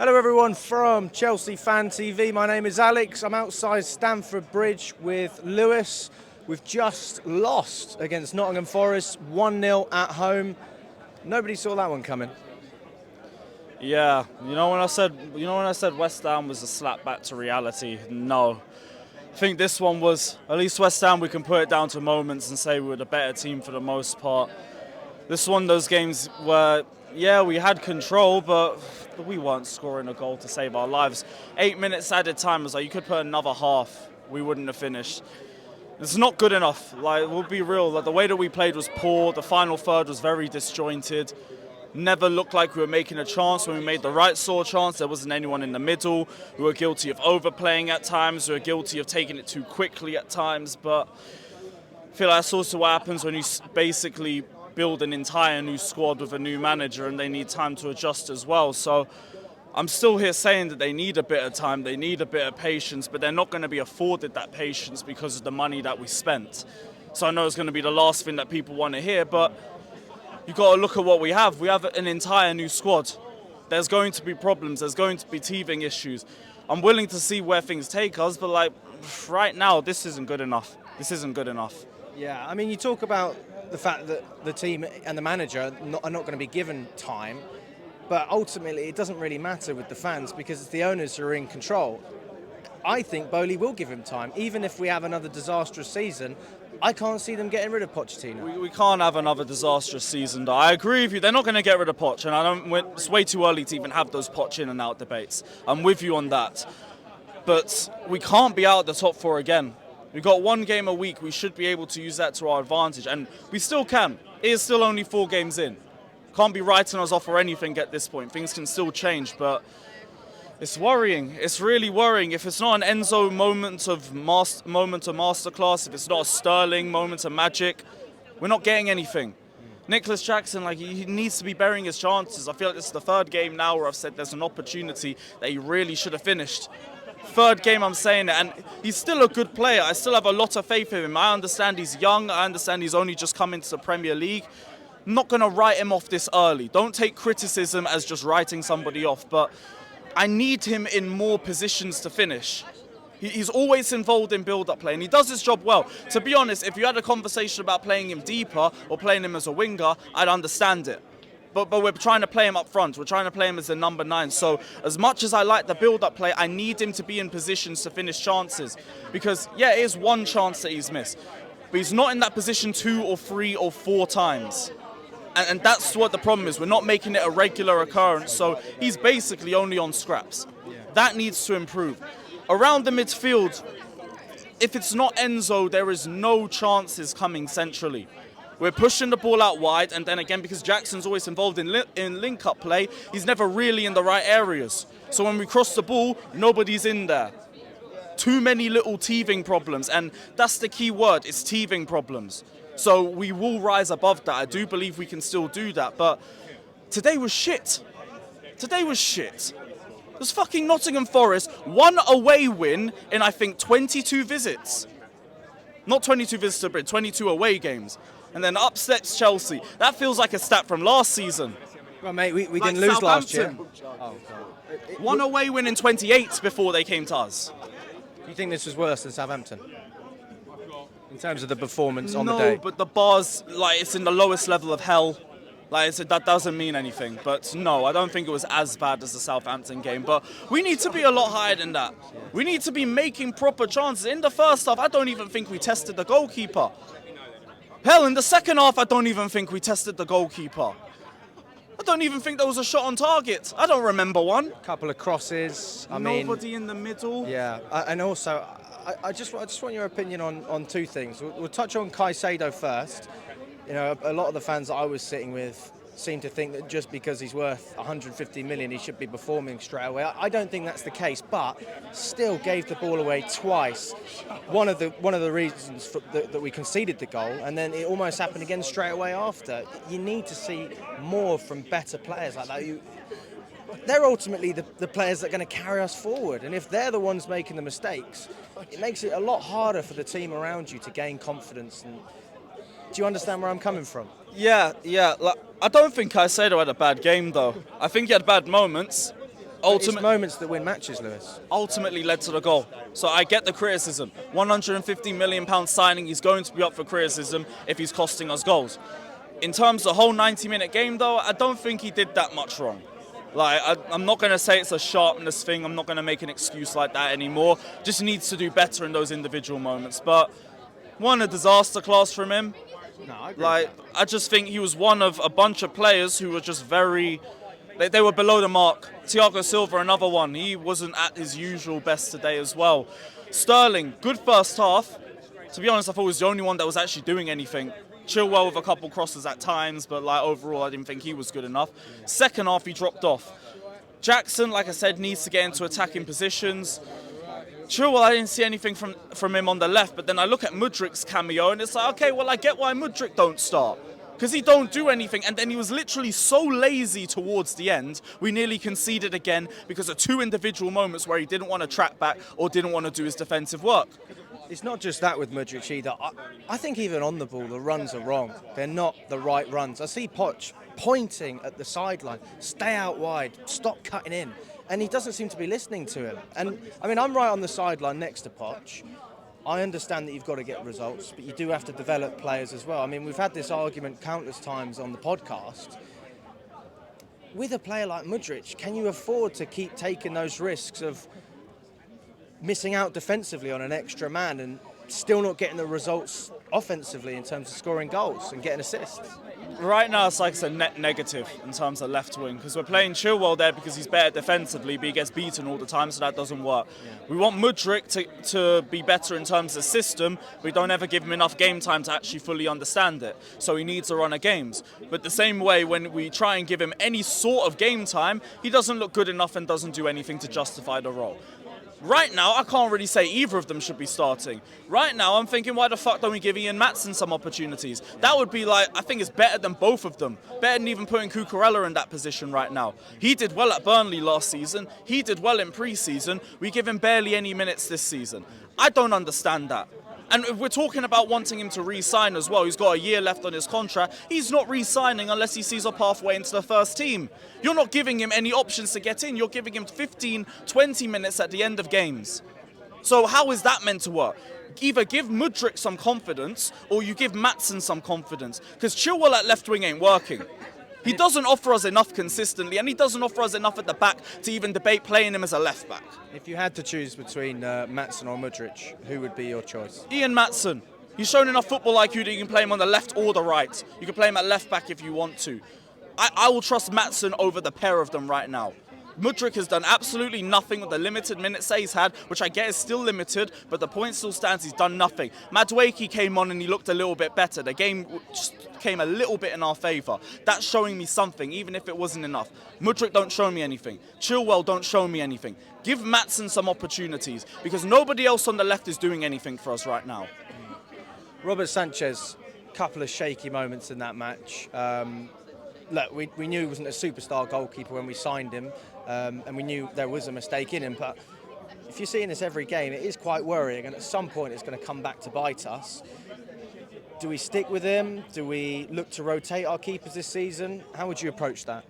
Hello everyone from Chelsea Fan TV. My name is Alex. I'm outside Stamford Bridge with Lewis. We've just lost against Nottingham Forest 1-0 at home. Nobody saw that one coming. Yeah, when I said West Ham was a slap back to reality, no. I think this one was, at least West Ham, we can put it down to moments and say we were the better team for the most part. This one of those games where, yeah, we had control, but we weren't scoring a goal to save our lives. 8 minutes added time was like, you could put another half, we wouldn't have finished. It's not good enough. We'll be real. The way that we played was poor. The final third was very disjointed. Never looked like we were making a chance. When we made the right sort of chance, there wasn't anyone in the middle. We were guilty of overplaying at times. We were guilty of taking it too quickly at times. But I feel like that's also what happens when you basically build an entire new squad with a new manager and they need time to adjust as well. So I'm still here saying that they need a bit of time, they need a bit of patience, but they're not going to be afforded that patience because of the money that we spent. So I know it's going to be the last thing that people want to hear, but you've got to look at what we have. We have an entire new squad. There's going to be problems, there's going to be teething issues. I'm willing to see where things take us, but right now, this isn't good enough. This isn't good enough. Yeah, I mean, you talk about the fact that the team and the manager are not going to be given time, but ultimately it doesn't really matter with the fans because it's the owners who are in control. I think Bowley will give him time. Even if we have another disastrous season, I can't see them getting rid of Pochettino. We can't have another disastrous season, though. I agree with you. They're not going to get rid of Poch, and it's way too early to even have those Poch in and out debates. I'm with you on that. But we can't be out of the top four again. We've got one game a week. We should be able to use that to our advantage, and we still can. It is still only 4 games in. Can't be writing us off or anything at this point. Things can still change, but it's worrying. It's really worrying. If it's not an Enzo moment of masterclass, if it's not a Sterling moment of magic, we're not getting anything. Nicholas Jackson, he needs to be burying his chances. I feel like this is the 3rd game now where I've said there's an opportunity that he really should have finished. 3rd game I'm saying it, and he's still a good player. I still have a lot of faith in him. I understand he's young. I understand he's only just come into the Premier League. I'm not going to write him off this early. Don't take criticism as just writing somebody off, but I need him in more positions to finish. He's always involved in build-up play, and he does his job well. To be honest, if you had a conversation about playing him deeper or playing him as a winger, I'd understand it. But we're trying to play him up front. We're trying to play him as the number 9. So as much as I like the build-up play, I need him to be in positions to finish chances. Because, yeah, it is one chance that he's missed. But he's not in that position 2 or 3 or 4 times. And that's what the problem is. We're not making it a regular occurrence. So he's basically only on scraps. That needs to improve. Around the midfield, if it's not Enzo, there is no chances coming centrally. We're pushing the ball out wide, and then again, because Jackson's always involved in link-up play, he's never really in the right areas. So when we cross the ball, nobody's in there. Too many little teething problems, and that's the key word, it's teething problems. So we will rise above that. I do believe we can still do that, but today was shit. Today was shit. It was fucking Nottingham Forest, 1 away win in, I think, 22 visits. Not 22 visits to Bridge, 22 away games. And then upsets Chelsea. That feels like a stat from last season. Well, mate, we didn't lose last year. Oh, God. 1 away win in 28 before they came to us. Do you think this was worse than Southampton? In terms of the performance on the day? No, but the bar's, it's in the lowest level of hell. That doesn't mean anything. But no, I don't think it was as bad as the Southampton game. But we need to be a lot higher than that. We need to be making proper chances. In the first half, I don't even think we tested the goalkeeper. Hell, in the second half, I don't even think we tested the goalkeeper. I don't even think there was a shot on target. I don't remember one. A couple of crosses. Nobody in the middle. Yeah, and also, I just want your opinion on 2 things. We'll touch on Caicedo first. A lot of the fans that I was sitting with seem to think that just because he's worth 150 million, he should be performing straight away. I don't think that's the case, but still gave the ball away twice. One of the reasons that we conceded the goal, and then it almost happened again straight away after. You need to see more from better players like that. They're ultimately the players that are going to carry us forward, and if they're the ones making the mistakes, it makes it a lot harder for the team around you to gain confidence. And do you understand where I'm coming from? Yeah. I don't think Caicedo had a bad game, though. I think he had bad moments. It's moments that win matches, Lewis. Ultimately led to the goal. So I get the criticism. £150 million signing, he's going to be up for criticism if he's costing us goals. In terms of the whole 90-minute game, though, I don't think he did that much wrong. Like, I'm not going to say it's a sharpness thing. I'm not going to make an excuse like that anymore. Just needs to do better in those individual moments. But a disaster class from him. No, I agree. I just think he was one of a bunch of players who were just very... They were below the mark. Thiago Silva, another one. He wasn't at his usual best today as well. Sterling, good first half. To be honest, I thought he was the only one that was actually doing anything. Chilwell with a couple crosses at times, but like overall, I didn't think he was good enough. Second half, he dropped off. Jackson, like I said, needs to get into attacking positions. Chilwell, I didn't see anything from him on the left, but then I look at Mudrik's cameo, and it's like, okay, well, I get why Mudrik don't start. Because he don't do anything, and then he was literally so lazy towards the end, we nearly conceded again because of two individual moments where he didn't want to track back or didn't want to do his defensive work. It's not just that with Mudryk either. I think even on the ball, the runs are wrong. They're not the right runs. I see Poch pointing at the sideline, stay out wide, stop cutting in. And he doesn't seem to be listening to him. And, I mean, I'm right on the sideline next to Poch. I understand that you've got to get results, but you do have to develop players as well. I mean, we've had this argument countless times on the podcast. With a player like Mudryk, can you afford to keep taking those risks of missing out defensively on an extra man and still not getting the results offensively in terms of scoring goals and getting assists? Right now, it's like it's a net negative in terms of left wing because we're playing Chilwell there because he's better defensively, but he gets beaten all the time, so that doesn't work. Yeah. We want Mudryk to be better in terms of system. We don't ever give him enough game time to actually fully understand it, so he needs a run of games. But the same way, when we try and give him any sort of game time, he doesn't look good enough and doesn't do anything to justify the role. Right now, I can't really say either of them should be starting. Right now, I'm thinking, why the fuck don't we give Ian Maatsen some opportunities? That would be like, I think it's better than both of them. Better than even putting Cucurella in that position right now. He did well at Burnley last season. He did well in pre-season. We give him barely any minutes this season. I don't understand that. And if we're talking about wanting him to re-sign as well, he's got a year left on his contract, he's not re-signing unless he sees a pathway into the first team. You're not giving him any options to get in, you're giving him 15, 20 minutes at the end of games. So how is that meant to work? Either give Mudryk some confidence, or you give Maatsen some confidence. Because Chilwell at left wing ain't working. He doesn't offer us enough consistently, and he doesn't offer us enough at the back to even debate playing him as a left back. If you had to choose between Maatsen or Mudryk, who would be your choice? Ian Maatsen. He's shown enough football IQ that you can play him on the left or the right. You can play him at left back if you want to. I will trust Maatsen over the pair of them right now. Mudryk has done absolutely nothing with the limited minutes that he's had, which I get is still limited, but the point still stands, he's done nothing. Madueke came on and he looked a little bit better. The game just came a little bit in our favour. That's showing me something, even if it wasn't enough. Mudryk don't show me anything. Chilwell don't show me anything. Give Maatsen some opportunities, because nobody else on the left is doing anything for us right now. Robert Sanchez, couple of shaky moments in that match. Look, we knew he wasn't a superstar goalkeeper when we signed him, and we knew there was a mistake in him, but if you're seeing this every game, it is quite worrying, and at some point it's going to come back to bite us. Do we stick with him? Do we look to rotate our keepers this season? How would you approach that?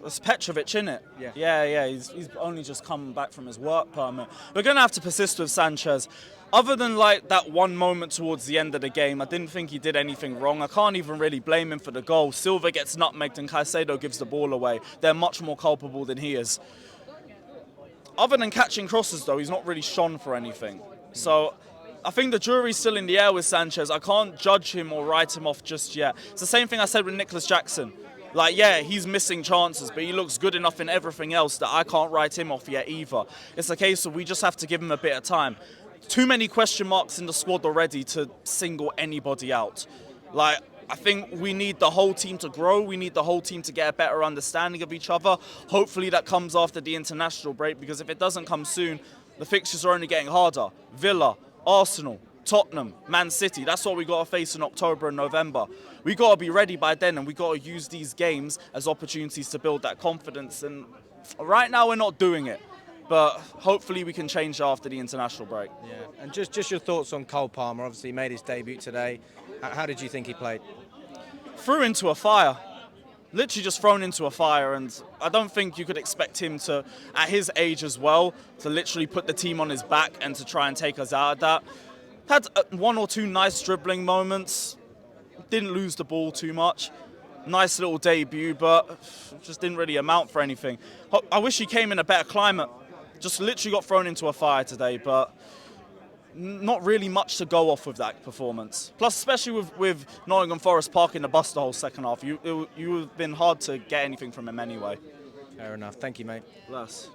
It's Petrovic, innit? Yeah. Yeah, he's only just come back from his work permit. We're going to have to persist with Sanchez. Other than like that one moment towards the end of the game, I didn't think he did anything wrong. I can't even really blame him for the goal. Silva gets nutmegged and Caicedo gives the ball away. They're much more culpable than he is. Other than catching crosses, though, he's not really shone for anything. So I think the jury's still in the air with Sanchez. I can't judge him or write him off just yet. It's the same thing I said with Nicholas Jackson. Like, yeah, he's missing chances, but he looks good enough in everything else that I can't write him off yet either. It's a case of we just have to give him a bit of time. Too many question marks in the squad already to single anybody out. Like, I think we need the whole team to grow. We need the whole team to get a better understanding of each other. Hopefully that comes after the international break, because if it doesn't come soon, the fixtures are only getting harder. Villa, Arsenal, Tottenham, Man City. That's what we got to face in October and November. We got to be ready by then, and we got to use these games as opportunities to build that confidence. And right now we're not doing it. But hopefully we can change after the international break. Yeah, and just your thoughts on Cole Palmer. Obviously he made his debut today. How did you think he played? Threw into a fire. literally just thrown into a fire, and I don't think you could expect him to, at his age as well, to literally put the team on his back and to try and take us out of that. Had one or two nice dribbling moments, didn't lose the ball too much. Nice little debut, but just didn't really amount for anything. I wish he came in a better climate. Just literally got thrown into a fire today, but not really much to go off with that performance. Plus, especially with Nottingham Forest parking the bus the whole second half, you would have been hard to get anything from him anyway. Fair enough. Thank you, mate. Bless.